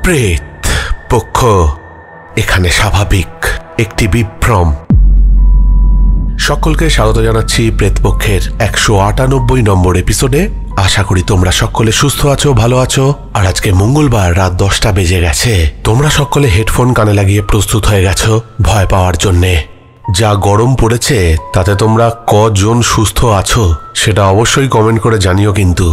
প্রেত পক্ষ এখানে স্বাভাবিক একটি বিভ্রম। সকলকে স্বাগত জানাচ্ছি প্রেতপক্ষের ১৯৮ নম্বর এপিসোডে। আশা করি তোমরা সকলে সুস্থ আছো, ভালো আছো। আর আজকে মঙ্গলবার রাত 10টা বেজে গেছে। তোমরা সকলে হেডফোন কানে লাগিয়ে প্রস্তুত হয়ে গেছো ভয় পাওয়ার জন্যে। যা গরম পড়েছে তাতে তোমরা কজন সুস্থ আছো সেটা অবশ্যই কমেন্ট করে জানিও। কিন্তু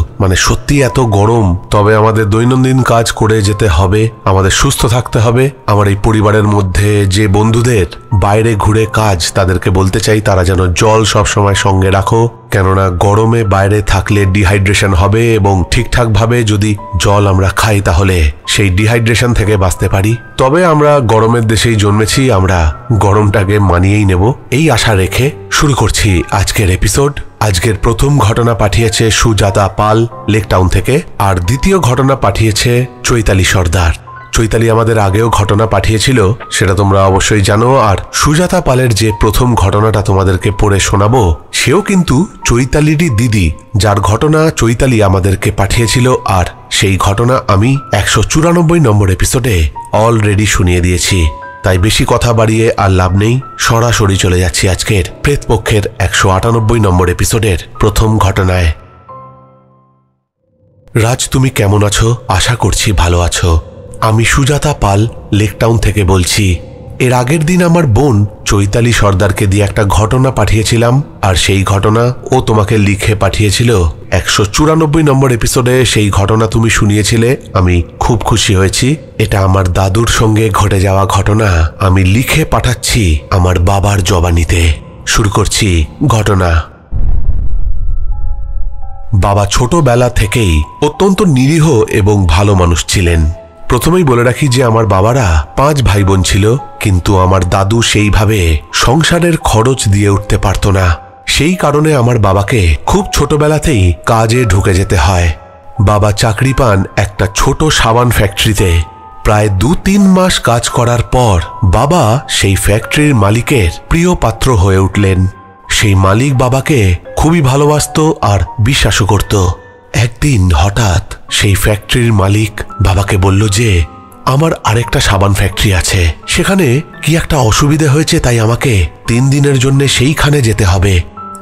সত্যি এত গরম, তবে আমাদের দৈনন্দিন কাজ করে যেতে হবে, আমাদের সুস্থ থাকতে হবে। আমার এই পরিবারের মধ্যে যে বন্ধুদের বাইরে ঘুরে কাজ, তাদেরকে বলতে চাই তারা যেন জল সবসময় সঙ্গে রাখো, কেননা গরমে বাইরে থাকলে ডিহাইড্রেশন হবে এবং ঠিকঠাক ভাবে যদি জল আমরা খাই তাহলে সেই ডিহাইড্রেশন থেকে বাঁচতে পারি। তবে আমরা গরমের দেশেই জন্মেছি, আমরা গরমটাকে মানিয়েই নেব এই আশা রেখে শুরু করছি আজকের এপিসোড। আজকের প্রথম ঘটনা পাঠিয়েছে সুজাতা পাল লেক টাউন থেকে, আর দ্বিতীয় ঘটনা পাঠিয়েছে চৈতালি সর্দার। চৈতালি আমাদের আগেও ঘটনা পাঠিয়েছিল, সেটা তোমরা অবশ্যই জানো। আর সুজাতা পালের যে প্রথম ঘটনাটা তোমাদেরকে পড়ে শোনাবো, সেও কিন্তু চৈতালিরই দিদি, যার ঘটনা চৈতালি আমাদেরকে পাঠিয়েছিল। আর সেই ঘটনা আমি ১৯৪ নম্বর এপিসোডে অলরেডি শুনিয়ে দিয়েছি, তাই বেশি কথা বাড়িয়ে আর লাভ নেই। সরাসরি চলে যাচ্ছি আজকের প্রেতপক্ষের ১৯৮ নম্বর এপিসোডের প্রথম ঘটনায়। রাজ, তুমি কেমন আছো? আশা করছি ভালো আছো। আমি সুজাতা পাল লেক টাউন থেকে বলছি। এর আগের দিন আমার বোন চৈতালি সর্দারকে দিয়ে একটা ঘটনা পাঠিয়েছিলাম, আর সেই ঘটনা ও তোমাকে লিখে পাঠিয়েছিল। ১৯৪ নম্বর এপিসোডে সেই ঘটনা তুমি শুনিয়েছিলে, আমি খুব খুশি হয়েছি। এটা আমার দাদুর সঙ্গে ঘটে যাওয়া ঘটনা আমি লিখে পাঠাচ্ছি আমার বাবার জবানিতে। শুরু করছি ঘটনা। বাবা ছোটবেলা থেকেই অত্যন্ত নিরীহ এবং ভালো মানুষ ছিলেন। প্রথমেই বলে রাখি যে আমার বাবারা ৫ ভাই বোন ছিল, কিন্তু আমার দাদু সেইভাবে সংসারের খরচ দিয়ে উঠতে পারত না। সেই কারণে আমার বাবাকে খুব ছোটবেলাতেই কাজে ঢুকে যেতে হয়। বাবা চাকরি পান একটা ছোট সাবান ফ্যাক্টরিতে। প্রায় ২-৩ মাস কাজ করার পর বাবা সেই ফ্যাক্টরির মালিকের প্রিয় পাত্র হয়ে উঠলেন। সেই মালিক বাবাকে খুবই ভালোবাসতো আর বিশ্বাসও করত। একদিন হঠাৎ সেই ফ্যাক্টরির মালিক বাবাকে বলল যে আমার আরেকটা সাবান ফ্যাক্টরি আছে, সেখানে কি একটা অসুবিধে হয়েছে, তাই আমাকে ৩ দিনের জন্য সেইখানে যেতে হবে।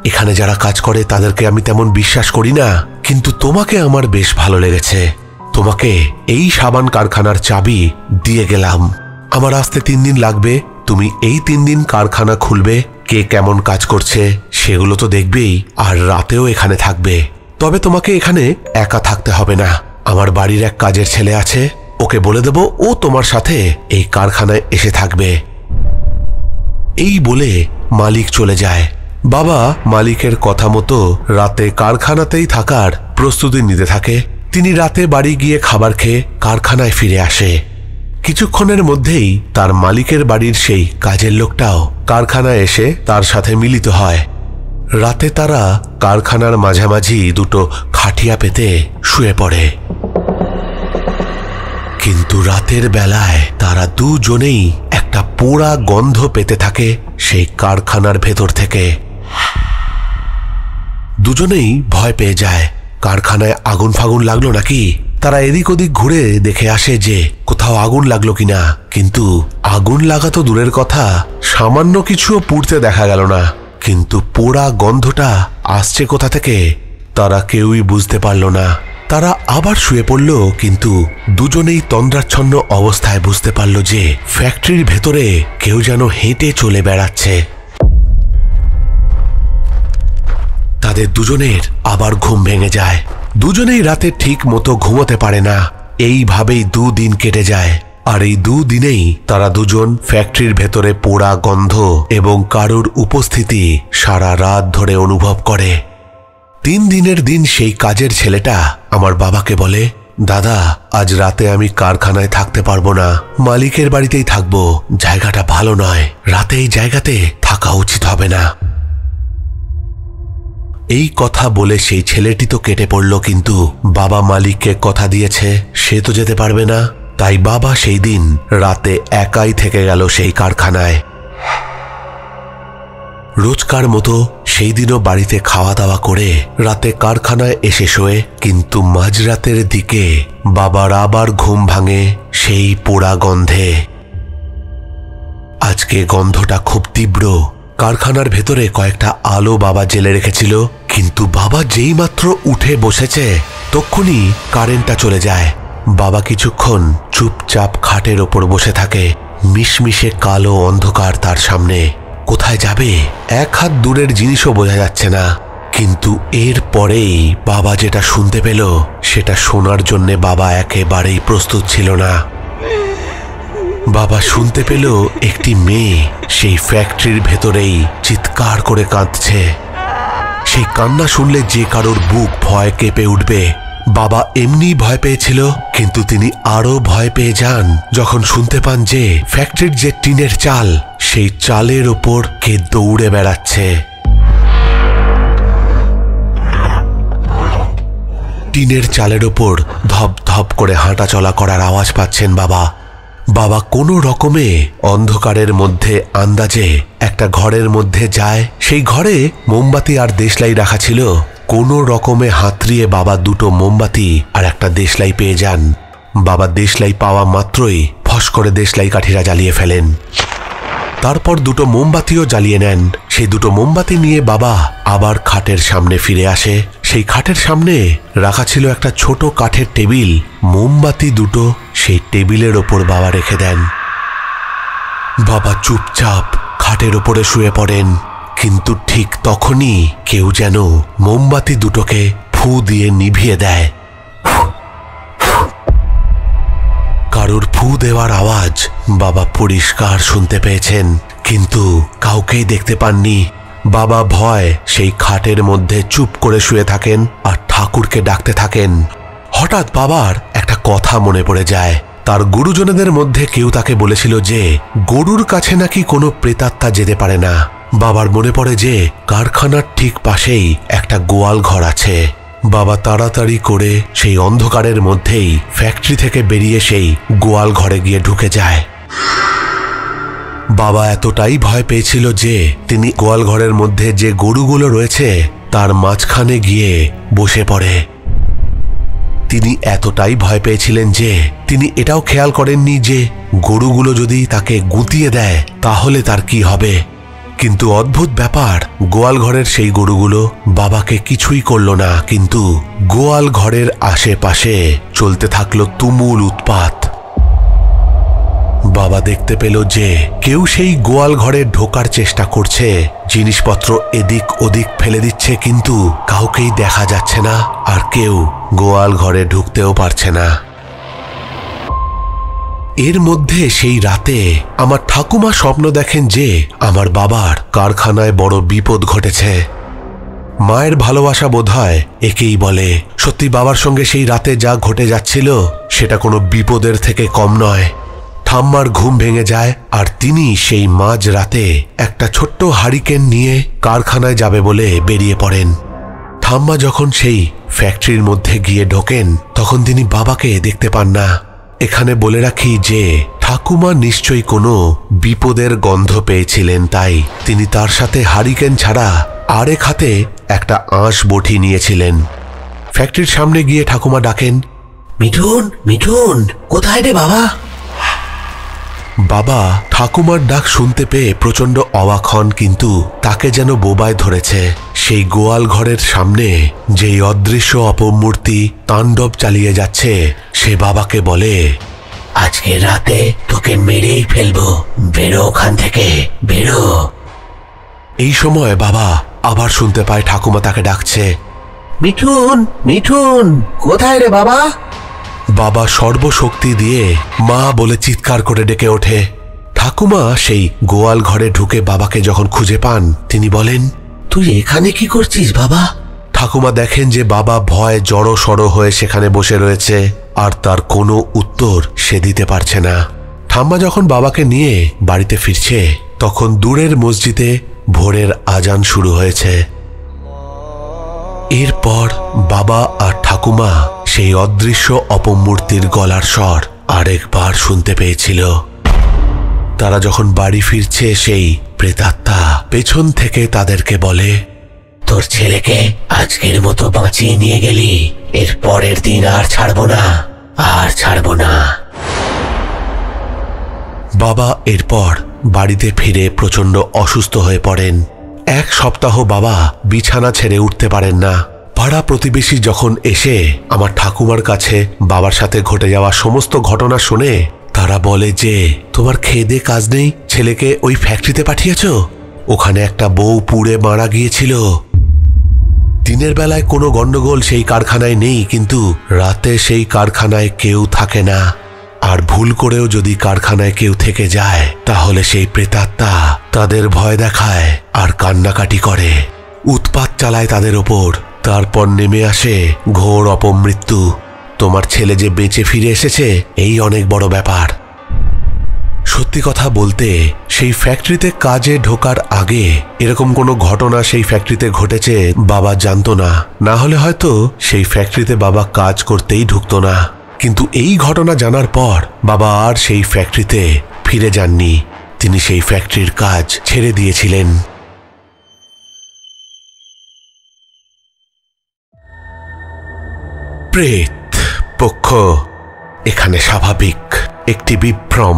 এখানে যারা কাজ করে তাদেরকে আমি তেমন বিশ্বাস করি না, কিন্তু তোমাকে আমার বেশ ভালো লেগেছে। তোমাকে এই সাবান কারখানার চাবি দিয়ে গেলাম। আমার আসতে ৩ দিন লাগবে। তুমি এই ৩ দিন কারখানা খুলবে, কে কেমন কাজ করছে সেগুলো তো দেখবেই, আর রাতেও এখানে থাকবে। তবে তোমাকে এখানে একা থাকতে হবে না, আমার বাড়ির এক কাজের ছেলে আছে, ওকে বলে দেব ও তোমার সাথে এই কারখানায় এসে থাকবে। এই বলে মালিক চলে যায়। বাবা মালিকের কথা মতো রাতে কারখানাতেই থাকার প্রস্তুতি নিতে থাকে। তিনি রাতে বাড়ি গিয়ে খাবার খেয়ে কারখানায় ফিরে আসে। কিছুক্ষণের মধ্যেই তার মালিকের বাড়ির সেই কাজের লোকটাও কারখানায় এসে তার সাথে মিলিত হয়। রাতে তারা কারখানার মাঝামাঝি দুটো খাটিয়া পেতে শুয়ে পড়ে, কিন্তু রাতের বেলায় তারা দুজনেই একটা পোড়া গন্ধ পেতে থাকে সেই কারখানার ভেতর থেকে। দুজনেই ভয় পেয়ে যায়। কারখানায় আগুন ফাগুন লাগলো নাকি? তারা এদিক ওদিক ঘুরে দেখে আসে যে কোথাও আগুন লাগলো কিনা, কিন্তু আগুন লাগা তো দূরের কথা, সামান্য কিছুও পুড়তে দেখা গেল না। কিন্তু পোড়া গন্ধটা আসছে কোথা থেকে তারা কেউই বুঝতে পারল না। তারা আবার শুয়ে পড়ল, কিন্তু দুজনেই তন্দ্রাচ্ছন্ন অবস্থায় বুঝতে পারল যে ফ্যাক্টরির ভেতরে কেউ যেন হেঁটে চলে বেড়াচ্ছে। তাদের দুজনের আবার ঘুম ভেঙে যায়। দুজনেই রাতে ঠিক মতো ঘুমোতে পারে না। এইভাবেই ২ দিন কেটে যায়। আর এই ২ দিনেই তারা দুজন ফ্যাক্টরির ভেতরে পোড়া গন্ধ এবং কারোর উপস্থিতি সারা রাত ধরে অনুভব করে। ৩ দিনের দিন সেই কাজের ছেলেটা আমার বাবাকে বলে, দাদা আজ রাতে আমি কারখানায় থাকতে পারবো না, মালিকের বাড়িতেই থাকবো, জায়গাটা ভালো নয়, রাতে এই জায়গাতে থাকা উচিত হবে না। এই কথা বলে সেই ছেলেটি তো কেটে পড়ল, কিন্তু বাবা মালিককে কথা দিয়েছে, সে তো যেতে পারবে না। তাই বাবা সেই দিন রাতে একাই থেকে গেল সেই কারখানায়। রোজকার মতো সেই দিনও বাড়িতে খাওয়া দাওয়া করে রাতে কারখানায় এসে শোয়ে, কিন্তু মাঝরাতের দিকে বাবার আবার ঘুম ভাঙে সেই পোড়া গন্ধে। আজকে গন্ধটা খুব তীব্র। কারখানার ভেতরে কয়েকটা আলো বাবা জ্বেলে রেখেছিল, কিন্তু বাবা যেই মাত্র উঠে বসেছে তক্ষুনি কারেন্টটা চলে যায়। বাবা কিছুক্ষণ চুপচাপ খাটের ওপর বসে থাকে। মিশমিশে কালো অন্ধকার তার সামনে। কোথায় যাবে এক হাত দূরের জিনিসও বোঝা যাচ্ছে না। কিন্তু এর পরেই বাবা যেটা শুনতে পেল সেটা শোনার জন্যে বাবা একেবারেই প্রস্তুত ছিল না। বাবা শুনতে পেল একটি মেয়ে সেই ফ্যাক্টরির ভেতরেই চিৎকার করে কাঁদছে। সেই কান্না শুনলে যে কারোর বুক ভয় কেঁপে উঠবে। বাবা এমনি ভয় পেয়েছিল, কিন্তু তিনি আরো ভয় পেয়ে যান যখন শুনতে পান যে ফ্যাক্টরির যে টিনের চাল, সেই চালের ওপর কে দৌড়ে বেড়াচ্ছে। টিনের চালের ওপর ধপ ধপ করে হাঁটা চলা করার আওয়াজ পাচ্ছেন বাবা। বাবা কোনো রকমে অন্ধকারের মধ্যে আন্দাজে একটা ঘরের মধ্যে যায়। সেই ঘরে মোমবাতি আর দেশলাই রাখা ছিল। কোনো রকমে হাতড়িয়ে বাবা দুটো মোমবাতি আর একটা দেশলাই পেয়ে যান। বাবা দেশলাই পাওয়া মাত্রই ফস করে দেশলাই কাঠিরা জ্বালিয়ে ফেলেন। তারপর দুটো মোমবাতিও জ্বালিয়ে নেন। সেই দুটো মোমবাতি নিয়ে বাবা আবার খাটের সামনে ফিরে আসে। সেই খাটের সামনে রাখা ছিল একটা ছোট কাঠের টেবিল। মোমবাতি দুটো সেই টেবিলের ওপর বাবা রেখে দেন। বাবা চুপচাপ খাটের ওপরে শুয়ে পড়েন, কিন্তু ঠিক তখনই কেউ যেন মোমবাতি দুটোকে ফু দিয়ে নিভিয়ে দেয়। কারোর ফু দেওয়ার আওয়াজ বাবা পরিষ্কার শুনতে পেয়েছেন, কিন্তু কাউকেই দেখতে পাননি। বাবা ভয় সেই খাটের মধ্যে চুপ করে শুয়ে থাকেন আর ঠাকুরকে ডাকতে থাকেন। হঠাৎ বাবার একটা কথা মনে পড়ে যায়। তার গুরুজনদের মধ্যে কেউ তাকে বলেছিল যে গরুর কাছে নাকি কোনো প্রেতাত্মা যেতে পারে না। বাবার মনে পড়ে যে কারখানার ঠিক পাশেই একটা গোয়াল ঘর আছে। বাবা তাড়াতাড়ি করে সেই অন্ধকারের মধ্যেই ফ্যাক্টরি থেকে বেরিয়ে সেই গোয়াল ঘরে গিয়ে ঢুকে যায়। বাবা এতটাই ভয় পেয়েছিল যে তিনি গোয়াল ঘরের মধ্যে যে গরুগুলো রয়েছে তার মাঝখানে গিয়ে বসে পড়ে। তিনি এতটাই ভয় পেয়েছিলেন যে তিনি এটাও খেয়াল করেননি যে গরুগুলো যদি তাকে গুঁতিয়ে দেয় তাহলে তার কি হবে। কিন্তু অদ্ভুত ব্যাপার, গোয়াল ঘরের সেই গরুগুলো বাবাকে কিছুই করল না, কিন্তু গোয়াল ঘরের আশেপাশে চলতে থাকলো তুমুল উৎপাত। বাবা দেখতে পেল যে কেউ সেই গোয়াল ঘরে ঢোকার চেষ্টা করছে, জিনিসপত্র এদিক ওদিক ফেলে দিচ্ছে, কিন্তু কাউকেই দেখা যাচ্ছে না আর কেউ গোয়াল ঘরে ঢুকতেও পারছে না। এর মধ্যে সেই রাতে আমার ঠাকুমা স্বপ্ন দেখেন যে আমার বাবার কারখানায় বড় বিপদ ঘটেছে। মায়ের ভালোবাসা বোধহয় একেই বলে। সত্যি বাবার সঙ্গে সেই রাতে যা ঘটে যাচ্ছিল সেটা কোনো বিপদের থেকে কম নয়। ঠাম্মার ঘুম ভেঙে যায় আর তিনি সেই মাঝ রাতে একটা ছোট্ট হারিকেন নিয়ে কারখানায় যাবে বলে বেরিয়ে পড়েন। ঠাম্মা যখন সেই ফ্যাক্টরির মধ্যে গিয়ে ঢোকেন তখন তিনি বাবাকে দেখতে পান না। এখানে বলে রাখি যে ঠাকুমা নিশ্চয়ই কোনো বিপদের গন্ধ পেয়েছিলেন, তাই তিনি তার সাথে হারিকেন ছাড়া আরেক হাতে একটা আঁশ বটি নিয়েছিলেন। ফ্যাক্টরির সামনে গিয়ে ঠাকুমা ডাকেন, মিঠুন, মিঠুন, কোথায় রে বাবা? বাবা ঠাকুমার ডাক শুনতে পেয়ে প্রচন্ড অবাক হন, কিন্তু তাকে যেন বোবায় ধরেছে। সেই গোয়াল ঘরের সামনে যেই অদৃশ্য অপমূর্তি তাণ্ডব চালিয়ে যাচ্ছে সে বাবাকে বলে, আজকে রাতে তোকে মেরেই ফেলবো, বেরো ওখান থেকে, বেরো। এই সময় বাবা আবার শুনতে পায় ঠাকুমা তাকে ডাকছে, মিঠুন, মিঠুন, কোথায় রে বাবা? বাবা সর্বশক্তি দিয়ে মা বলে চিৎকার করে ডেকে ওঠে। ঠাকুমা সেই গোয়াল ঘরে ঢুকে বাবাকে যখন খুঁজে পান তিনি বলেন, তুই এখানে কি করছিস বাবা? ঠাকুমা দেখেন যে বাবা ভয়ে জড়ো সড়ো হয়ে সেখানে বসে রয়েছে আর তার কোনো উত্তর সে দিতে পারছে না। ঠাম্মা যখন বাবাকে নিয়ে বাড়িতে ফিরছে তখন দূরের মসজিদে ভোরের আজান শুরু হয়েছে। এরপর বাবা আর ঠাকুমা সেই অদৃশ্য অপমূর্তির গলার স্বর আরেকবার শুনতে পেয়েছিল। তারা যখন বাড়ি ফিরছে সেই প্রেতাত্মা পেছন থেকে তাদেরকে বলে, তোর ছেলেকে আজকের মতো বাঁচিয়ে নিয়ে গেলি, এর পরের দিন আর ছাড়বো না, আর ছাড়বো না। বাবা এরপর বাড়িতে ফিরে প্রচন্ড অসুস্থ হয়ে পড়েন। 1 সপ্তাহ বাবা বিছানা ছেড়ে উঠতে পারেন না। পাড়া প্রতিবেশী যখন এসে আমার ঠাকুমার কাছে বাবার সাথে ঘটে যাওয়া সমস্ত ঘটনা শুনে তারা বলে যে, তোমার খেয়ে দে কাজ নেই, ছেলেকে ওই ফ্যাক্টরিতে পাঠিয়েছ, ওখানে একটা বউ পুড়ে মারা গিয়েছিল। দিনের বেলায় কোনো গন্ডগোল সেই কারখানায় নেই, কিন্তু রাতে সেই কারখানায় কেউ থাকে না। আর ভুল করেও যদি কারখানায় কেউ থেকে যায় তাহলে সেই প্রেতাত্মা তাদের ভয় দেখায় আর কান্নাকাটি করে, উৎপাত চালায় তাদের ওপর। তারপর নেমে আসে ঘোর অপমৃত্যু। তোমার ছেলে যে বেঁচে ফিরে এসেছে এই অনেক বড় ব্যাপার। সত্যি কথা বলতে সেই ফ্যাক্টরিতে কাজে ঢোকার আগে এরকম কোনো ঘটনা সেই ফ্যাক্টরিতে ঘটেছে বাবা জানতো না, না হলে হয়তো সেই ফ্যাক্টরিতে বাবা কাজ করতেই ঢুকতো না। কিন্তু এই ঘটনা জানার পর বাবা আর সেই ফ্যাক্টরিতে ফিরে যাননি, তিনি সেই ফ্যাক্টরির কাজ ছেড়ে দিয়েছিলেন। প্রেত পক্ষ এখানে স্বাভাবিক একটি বিভ্রম।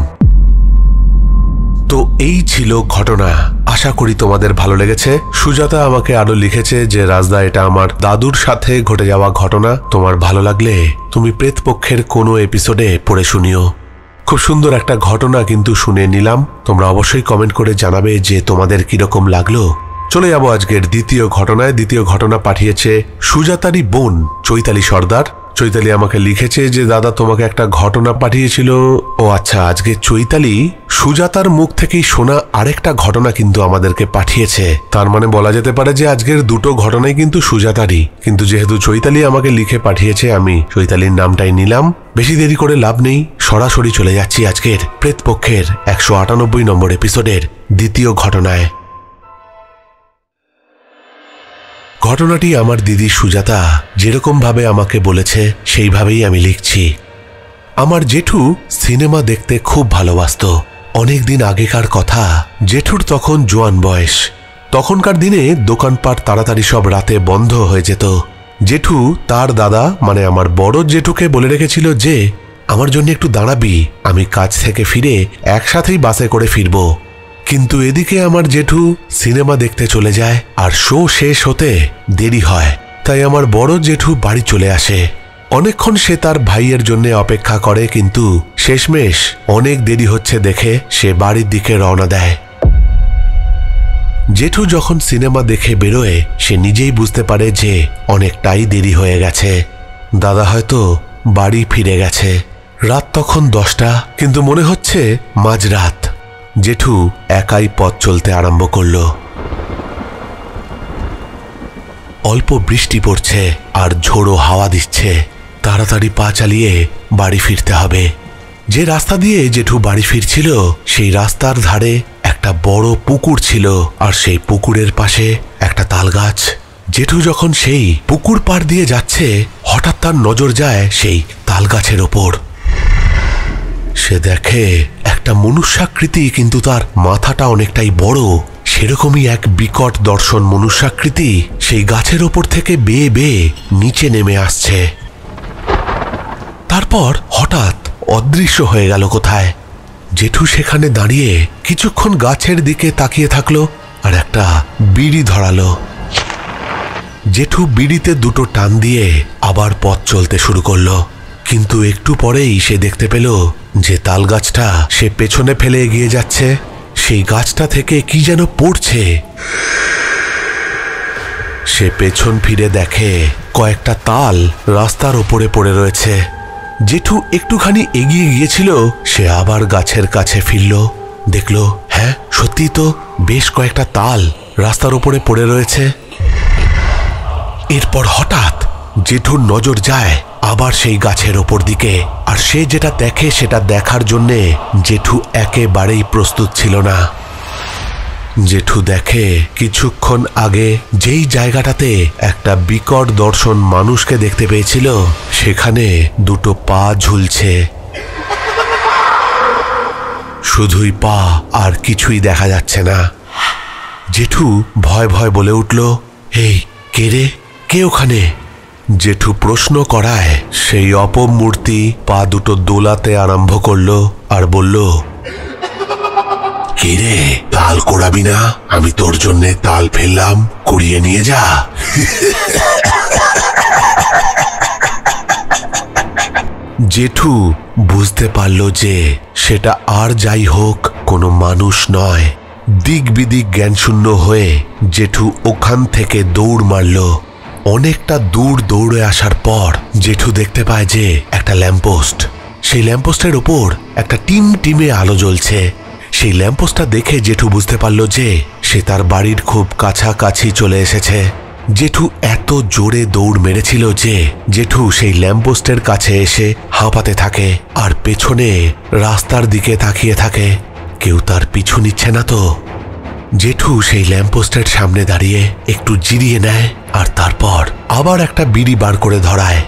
তো এই ছিল ঘটনা। আশা করি তোমাদের ভালো লেগেছে। সুজাতা আমাকে আরো লিখেছে যে, রাজদা এটা আমার দাদুর সাথে ঘটে যাওয়া ঘটনা, তোমার ভালো লাগলে তুমি প্রেত পক্ষের কোনো এপিসোডে পড়ে শুনিও। খুব সুন্দর একটা ঘটনা কিন্তু শুনে নিলাম। তোমরা অবশ্যই কমেন্ট করে জানাবে যে তোমাদের কিরকম লাগলো। চলে যাবো আজকের দ্বিতীয় ঘটনায়। দ্বিতীয় ঘটনা পাঠিয়েছে সুজাতারই বোন চৈতালি সর্দার। চৈতালি আমাকে লিখেছে যে, দাদা তোমাকে একটা ঘটনা পাঠিয়েছিল। ও আচ্ছা, আজকে চৈতালি সুজাতার মুখ থেকেই শোনা আরেকটা ঘটনা কিন্তু আমাদেরকে পাঠিয়েছে। তার মানে বলা যেতে পারে যে আজকের দুটো ঘটনাই কিন্তু সুজাতারই, কিন্তু যেহেতু চৈতালি আমাকে লিখে পাঠিয়েছে আমি চৈতালির নামটাই নিলাম। বেশি দেরি করে লাভ নেই, সরাসরি চলে যাচ্ছি আজকের প্রেতপক্ষের 198 নম্বর এপিসোডের দ্বিতীয় ঘটনায়। ঘটনাটি আমার দিদি সুজাতা যেরকম ভাবে আমাকে বলেছে সেইভাবেই আমি লিখছি। আমার জেঠু সিনেমা দেখতে খুব ভালোবাসতো। অনেকদিন আগেকার কথা, জেঠুর তখন জোয়ান বয়স। তখনকার দিনে দোকানপাট তাড়াতাড়ি সব রাতে বন্ধ হয়ে যেত। জেঠু তার দাদা মানে আমার বড় জেঠুকে বলে রেখেছিল যে, আমার জন্য একটু দাঁড়াবি, আমি কাজ থেকে ফিরে একসাথেই বাসে করে ফিরব। কিন্তু এদিকে আমার জেঠু সিনেমা দেখতে চলে যায় আর শো শেষ হতে দেরি হয়, তাই আমার বড় জেঠু বাড়ি চলে আসে। অনেকক্ষণ সে তার ভাইয়ের জন্য অপেক্ষা করে, কিন্তু শেষমেশ অনেক দেরি হচ্ছে দেখে সে বাড়ির দিকে রওনা দেয়। জেঠু যখন সিনেমা দেখে বেরোয় সে নিজেই বুঝতে পারে যে অনেকটাই দেরি হয়ে গেছে, দাদা হয়তো বাড়ি ফিরে গেছে। রাত তখন 10টা, কিন্তু মনে হচ্ছে মাঝরাত। জেঠু একাই পথ চলতে আরম্ভ করল। অল্প বৃষ্টি পড়ছে আর ঝোড়ো হাওয়া দিচ্ছে। তাড়াতাড়ি পা চালিয়ে বাড়ি ফিরতে হবে। যে রাস্তা দিয়ে জেঠু বাড়ি ফিরছিল সেই রাস্তার ধারে একটা বড় পুকুর ছিল, আর সেই পুকুরের পাশে একটা তাল গাছ। জেঠু যখন সেই পুকুর পাড় দিয়ে যাচ্ছে হঠাৎ তার নজর যায় সেই তাল গাছের ওপর। সে দেখে একটা মনুষ্যাকৃতি, কিন্তু তার মাথাটা অনেকটাই বড়। সেরকমই এক বিকট দর্শন মনুষ্যাকৃতি সেই গাছের ওপর থেকে বেয়ে বেয়ে নিচে নেমে আসছে। তারপর হঠাৎ অদৃশ্য হয়ে গেল কোথায়। জেঠু সেখানে দাঁড়িয়ে কিছুক্ষণ গাছের দিকে তাকিয়ে থাকলো আর একটা বিড়ি ধরালো। জেঠু বিড়িতে দুটো টান দিয়ে আবার পথ চলতে শুরু করলো, কিন্তু একটু পরেই সে দেখতে পেল যে তাল গাছটা সে পেছনে ফেলে এগিয়ে যাচ্ছে। সেই গাছটা থেকে কি যেন পড়ছে। সে পেছন ফিরে দেখে কয়েকটা তাল রাস্তার ওপরে পড়ে রয়েছে। জেঠু একটুখানি এগিয়ে গিয়েছিল, সে আবার গাছের কাছে ফিরল, দেখল হ্যাঁ সত্যি তো বেশ কয়েকটা তাল রাস্তার ওপরে পড়ে রয়েছে। এরপর হঠাৎ জেঠুর নজর যায় আবার সেই গাছের ওপর দিকে, আর সে যেটা দেখে সেটা দেখার জন্যে জেঠু একেবারেই প্রস্তুত ছিল না। জেঠু দেখে কিছুক্ষণ আগে যেই জায়গাটাতে একটা বিকট দর্শন মানুষকে দেখতে পেয়েছিল সেখানে দুটো পা ঝুলছে। শুধুই পা, আর কিছুই দেখা যাচ্ছে না। জেঠু ভয় ভয় বলে উঠল, এই কে রে, কে ওখানে? জেঠু প্রশ্ন করায় সেই অপমূর্তি পা দুটো দোলাতে আরম্ভ করলো আর বলল, কে রে, তাল কোড়াবি না? আমি তোর জন্য তাল ফেললাম, কুড়িয়ে নিয়ে যা। জেঠু বুঝতে পারল যে সেটা আর যাই হোক কোনো মানুষ নয়। দিক বিদিক জ্ঞানশূন্য হয়ে জেঠু ওখান থেকে দৌড় মারল। অনেকটা দূর দৌড়ে আসার পর জেঠু দেখতে পায় যে একটা ল্যাম্পপোস্ট। সেই ল্যাম্পপোস্টের ওপর একটা টিমটিমে আলো জ্বলছে। সেই ল্যাম্পপোস্টটা দেখে জেঠু বুঝতে পারল যে সে তার বাড়ির খুব কাছাকাছি চলে এসেছে। জেঠু এত জোরে দৌড় মেরেছিল যে জেঠু সেই ল্যাম্পপোস্টের কাছে এসে হাঁপাতে থাকে আর পেছনে রাস্তার দিকে তাকিয়ে থাকে, কেউ তার পিছু নিচ্ছে না তো। জেঠু সেই ল্যাম্পপোস্টের সামনে দাঁড়িয়ে একটু জিরিয়ে নেয় আর তারপর আবার একটা বিড়ি বার করে ধরায়।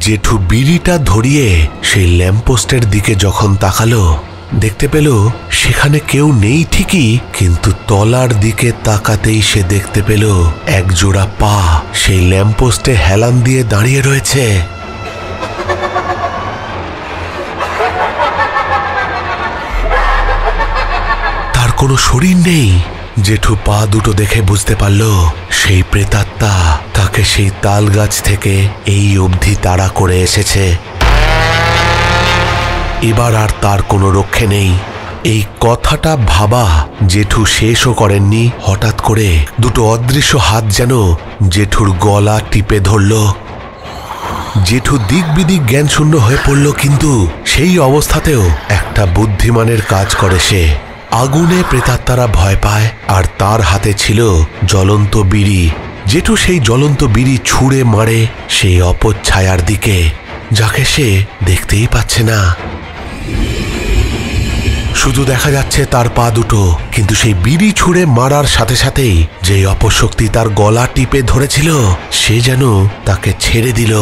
জেঠু বিড়িটা ধরিয়ে সেই ল্যাম্পপোস্টের দিকে যখন তাকালো, দেখতে পেল সেখানে কেউ নেই ঠিকই, কিন্তু তলার দিকে তাকাতেই সে দেখতে পেল এক জোড়া পা সেই ল্যাম্পপোস্টে হেলান দিয়ে দাঁড়িয়ে রয়েছে। তার কোনো শরীর নেই। জেঠু পা দুটো দেখে বুঝতে পারল সেই প্রেতাত্মা তাকে সেই তাল গাছ থেকে এই অবধি তাড়া করে এসেছে। এবার আর তার কোনো রক্ষে নেই। এই কথাটা ভাবা জেঠু শেষও করেননি, হঠাৎ করে দুটো অদৃশ্য হাত যেন জেঠুর গলা টিপে ধরল। জেঠু দিক বিদিক জ্ঞান শূন্য হয়ে পড়ল, কিন্তু সেই অবস্থাতেও একটা বুদ্ধিমানের কাজ করে সে। আগুনে প্রেতাত্মারা ভয় পায় আর তার হাতে ছিল জ্বলন্ত বিড়ি। জেঠু সেই জ্বলন্ত বিড়ি ছুঁড়ে মারে সেই অপচ্ছায়ার দিকে, যাকে সে দেখতেই পাচ্ছে না। শুধু দেখা যাচ্ছে তার পা দুটো, কিন্তু সেই বিড়ি ছুঁড়ে মারার সাথে সাথেই যে অপশক্তি তার গলা টিপে ধরেছিল সে যেন তাকে ছেড়ে দিল।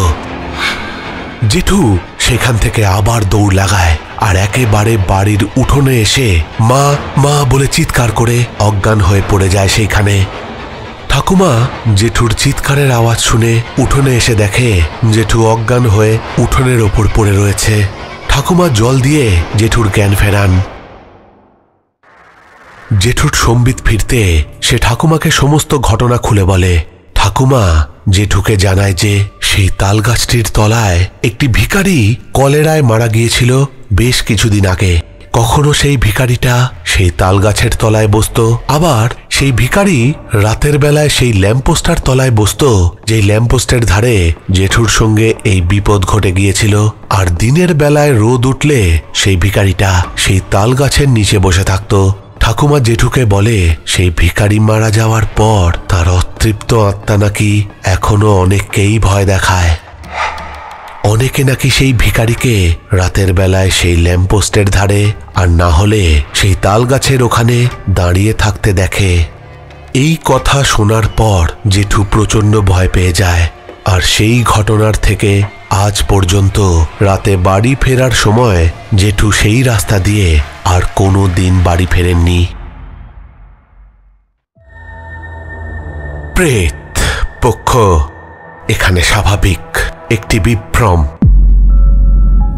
জেঠু সেখান থেকে আবার দৌড় লাগায় আর একেবারে বাড়ির উঠোনে এসে মা মা বলে চিৎকার করে অজ্ঞান হয়ে পড়ে যায় সেইখানে। ঠাকুমা জেঠুর চিৎকারের আওয়াজ শুনে উঠোনে এসে দেখে জেঠু অজ্ঞান হয়ে উঠোনের ওপর পড়ে রয়েছে। ঠাকুমা জল দিয়ে জেঠুর জ্ঞান ফেরান। জেঠুর সম্বিত ফিরতে সে ঠাকুমাকে সমস্ত ঘটনা খুলে বলে। ঠাকুমা জেঠুকে জানায় যে সেই তাল গাছটির তলায় একটি ভিখারি কলেরায় মারা গিয়েছিল বেশ কিছুদিন আগে। কখনো সেই ভিখারিটা সেই তাল গাছের তলায় বসতো, আবার সেই ভিখারি রাতের বেলায় সেই ল্যাম্পপোস্টার তলায় বসতো, যেই ল্যাম্পপোস্টের ধারে জেঠুর সঙ্গে এই বিপদ ঘটে গিয়েছিল। আর দিনের বেলায় রোদ উঠলে সেই ভিখারিটা সেই তাল গাছের নিচে বসে থাকতো। ঠাকুমা জেঠুকে বলে সেই ভিখারি মারা যাওয়ার পর তার অতৃপ্ত আত্মা নাকি এখনো অনেককেই ভয় দেখায়। অনেকে নাকি সেই ভিখারিকে রাতের বেলায় সেই ল্যাম্পপোস্টের ধারে আর না হলে সেই তাল গাছের ওখানে দাঁড়িয়ে থাকতে দেখে। এই কথা শোনার পর জেঠু প্রচণ্ড ভয় পেয়ে যায়। আর সেই ঘটনার থেকে আজ পর্যন্ত রাতে বাড়ি ফেরার সময় জেঠু সেই রাস্তা দিয়ে আর কোনো দিন বাড়ি ফেরেননি। প্রেত পক্ষ এখানে স্বাভাবিক একটি বিভ্রম।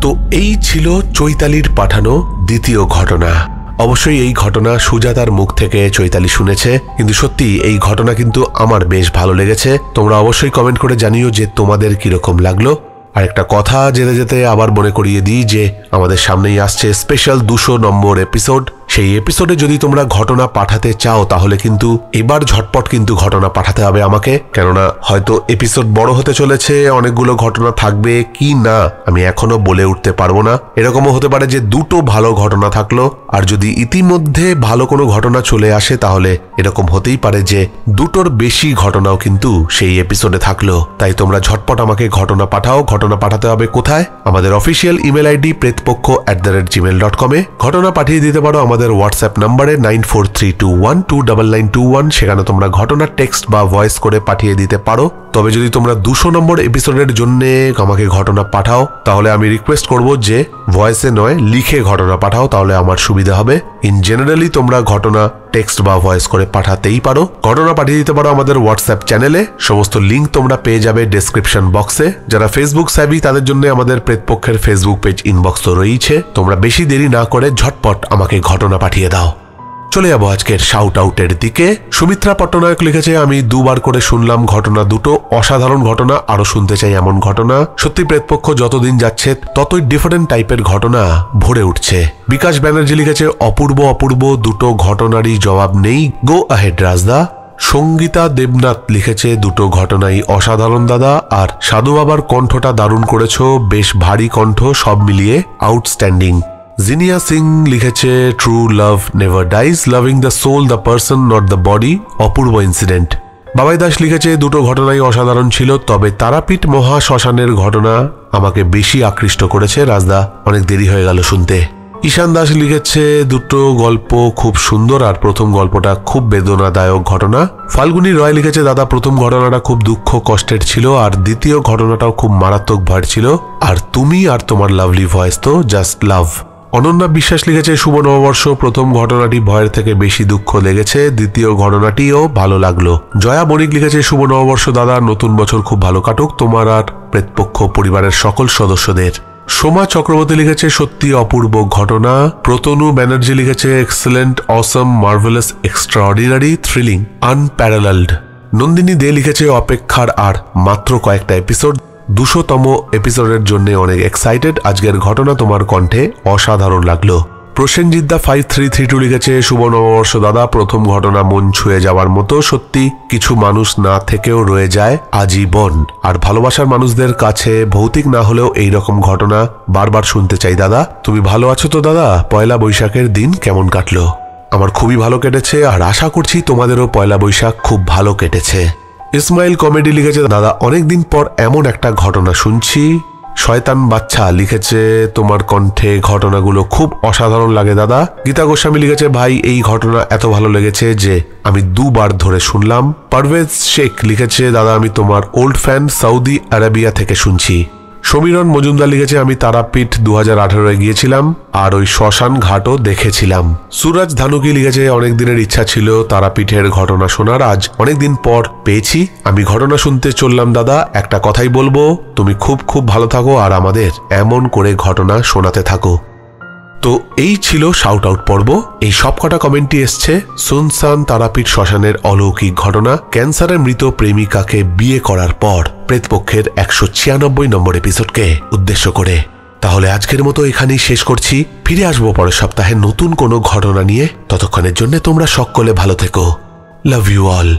তো এই ছিল চৈতালির পাঠানো দ্বিতীয় ঘটনা। অবশ্যই এই ঘটনা সুজাতার মুখ থেকে চৈতালি শুনেছে, কিন্তু সত্যি এই ঘটনা কিন্তু আমার বেশ ভালো লেগেছে। তোমরা অবশ্যই কমেন্ট করে জানিও যে তোমাদের কিরকম লাগলো। আর একটা কথা যেতে যেতে আবার মনে করিয়ে দিই যে আমাদের সামনেই আসছে স্পেশাল 200 নম্বর এপিসোড। সেই এপিসোডে যদি তোমরা ঘটনা পাঠাতে চাও তাহলে কিন্তু এবার ঝটপট কিন্তু ঘটনা পাঠাতে হবে আমাকে, কেননা হয়তো এপিসোড বড় হতে চলেছে, অনেকগুলো ঘটনা থাকবে কি না আমি এখনো বলে উঠতে পারবো না। এরকমও হতে পারে যে দুটো ভালো ঘটনা থাকলো, আর যদি ইতিমধ্যে ভালো কোনো ঘটনা চলে আসে তাহলে এরকম হতেই পারে যে দুটোর বেশি ঘটনাও কিন্তু সেই এপিসোডে থাকলো। তাই তোমরা ঝটপট আমাকে ঘটনা পাঠাও। ঘটনা পাঠাতে হবে কোথায়? আমাদের অফিসিয়াল ইমেল আইডি pretpokho@gmail.com-এ ঘটনা পাঠিয়ে দিতে পারো আমাদের হোয়াটসঅ্যাপ নাম্বারে 9432129921। সেখানে তোমরা ঘটনা টেক্সট বা ভয়েস করে পাঠিয়ে দিতে পারো। তবে যদি তোমরা 200 নম্বর এপিসোডের জন্য আমাকে ঘটনা পাঠাও তাহলে আমি রিকোয়েস্ট করব যে ভয়েসে নয় লিখে ঘটনা পাঠাও, তাহলে আমার সুবিধা হবে। ইন জেনারেলি তোমরা ঘটনা টেক্সট বা ভয়েস করে পাঠাতেই পারো। ঘটনা পাঠিয়ে দিতে পারো আমাদের হোয়াটসঅ্যাপ চ্যানেলে। সমস্ত লিঙ্ক তোমরা পেয়ে যাবে ডেসক্রিপশন বক্সে। যারা ফেসবুক সাবি তাদের জন্য আমাদের প্রেতপক্ষের ফেসবুক পেজ ইনবক্স তো রয়েছে। তোমরা বেশি দেরি না করে ঝটপট আমাকে ঘটনা পাঠিয়ে দাও। চলে যাবো আজকের শাউট আউটের দিকে। সুমিত্রা পট্টনায়ক লিখেছে, আমি দুবার করে শুনলাম ঘটনা দুটো, অসাধারণ ঘটনা, আরো শুনতে চাই এমন ঘটনা। সত্যি প্রেতপক্ষ যতদিন যাচ্ছে ততই ডিফারেন্ট টাইপের ঘটনা ভরে উঠছে। বিকাশ ব্যানার্জি লিখেছে, অপূর্ব অপূর্ব দুটো ঘটনারই জবাব নেই, গো আহেড রাজদা। সঙ্গীতা দেবনাথ লিখেছে, দুটো ঘটনাই অসাধারণ দাদা, আর সাধু বাবার কণ্ঠটা দারুণ করেছো, বেশ ভারী কণ্ঠ, সব মিলিয়ে আউটস্ট্যান্ডিং। জিনিয়া সিং লিখেছে, true love never dies, loving the soul the person not the body, অপূর্ব ইনসিডেন্ট। বাবাই দাস লিখেছে, দুটো ঘটনাই অসাধারণ ছিল, তবে তারাপীঠ মহা শ্মশানের ঘটনা আমাকে বেশি আকৃষ্ট করেছে রাজদা, অনেক দেরি হয়ে গেল শুনতে। ঈশান দাস লিখেছে, দুটো গল্প খুব সুন্দর, আর প্রথম গল্পটা খুব বেদনাদায়ক ঘটনা। ফাল্গুনী রয় লিখেছে, দাদা প্রথম ঘটনাটা খুব দুঃখ কষ্টের ছিল, আর দ্বিতীয় ঘটনাটাও খুব মারাত্মক ভয়ের ছিল, আর তুমি আর তোমার লাভলি ভয়েস তো জাস্ট লাভ। অনন্যা বিশ্বাস লিখেছে, শুভ নববর্ষ, প্রথম ঘটনাটি ভয়ের থেকে বেশি দুঃখ লেগেছে, দ্বিতীয় ঘটনাটিও ভালো লাগলো। জয়া বণিক লিখেছে, শুভ নববর্ষ দাদা, নতুন বছর খুব ভালো কাটুক তোমার আর প্রেতপক্ষ পরিবারের সকল সদস্যদের। সোমা চক্রবর্তী লিখেছে, সত্যি অপূর্ব ঘটনা। প্রতনু ব্যানার্জি লিখেছে, এক্সেলেন্ট, অসম, মার্ভেলাস, এক্সট্রাঅর্ডিনারি, থ্রিলিং, আনপ্যারালালড। নন্দিনী দে লিখেছে, অপেক্ষার আর মাত্র কয়েকটা এপিসোড, 200তম এপিসোডের জন্য অনেক এক্সাইটেড, আজকের ঘটনা তোমার কণ্ঠে অসাধারণ লাগলো। প্রসেনজিৎ দা 5332 লিখেছে, শুভ নববর্ষ দাদা, প্রথম ঘটনা মন ছুঁয়ে যাওয়ার মতো, সত্যি কিছু মানুষ না থেকেও রয়ে যায় আজীবন, আর ভালোবাসার মানুষদের কাছে ভৌতিক না হলেও এইরকম ঘটনা বারবার শুনতে চাই দাদা। তুমি ভালো আছো তো দাদা? পয়লা বৈশাখের দিন কেমন কাটলো? আমার খুবই ভালো কেটেছে, আর আশা করছি তোমাদেরও পয়লা বৈশাখ খুব ভালো কেটেছে। ইসমাইল কমেডি লিখেছে, দাদা অনেকদিন পর এমন একটা ঘটনা শুনছি। শয়তান বাচ্চা লিখেছে, তোমার কণ্ঠে ঘটনাগুলো খুব অসাধারণ লাগে দাদা। গীতা গোস্বামী লিখেছে, ভাই এই ঘটনা এত ভালো লেগেছে যে আমি দুবার ধরে শুনলাম। পারভেজ শেখ লিখেছে, দাদা আমি তোমার ওল্ড ফ্যান, সৌদি আরবিয়া থেকে শুনছি। সমীরণ মজুমদার লিখেছে, আমি তারাপীঠ 2018 গিয়েছিলাম, আর ওই শ্মশান ঘাটও দেখেছিলাম। সুরাজ ধানুকি লিখেছে, অনেক দিনের ইচ্ছা ছিল তারাপীঠের ঘটনা শোনার, আজ অনেকদিন পর পেয়েছি। আমি ঘটনা শুনতে চললাম দাদা, একটা কথাই বলবো, তুমি খুব খুব ভালো থাকো, আর আমাদের এমন করে ঘটনা শোনাতে থাকো। তো এই ছিল শাউট আউট পর্ব। এই সবকটা কমেন্টই এসছে সুনসান তারাপীঠ শ্মশানের অলৌকিক ঘটনা, ক্যান্সারে মৃত প্রেমিকাকে বিয়ে করার পর, প্রেতপক্ষের 196 নম্বর এপিসোডকে উদ্দেশ্য করে। তাহলে আজকের মতো এখানেই শেষ করছি। ফিরে আসবো পরের সপ্তাহে নতুন কোনো ঘটনা নিয়ে। ততক্ষণের জন্য তোমরা সকলে ভালো থেকো। Love you all.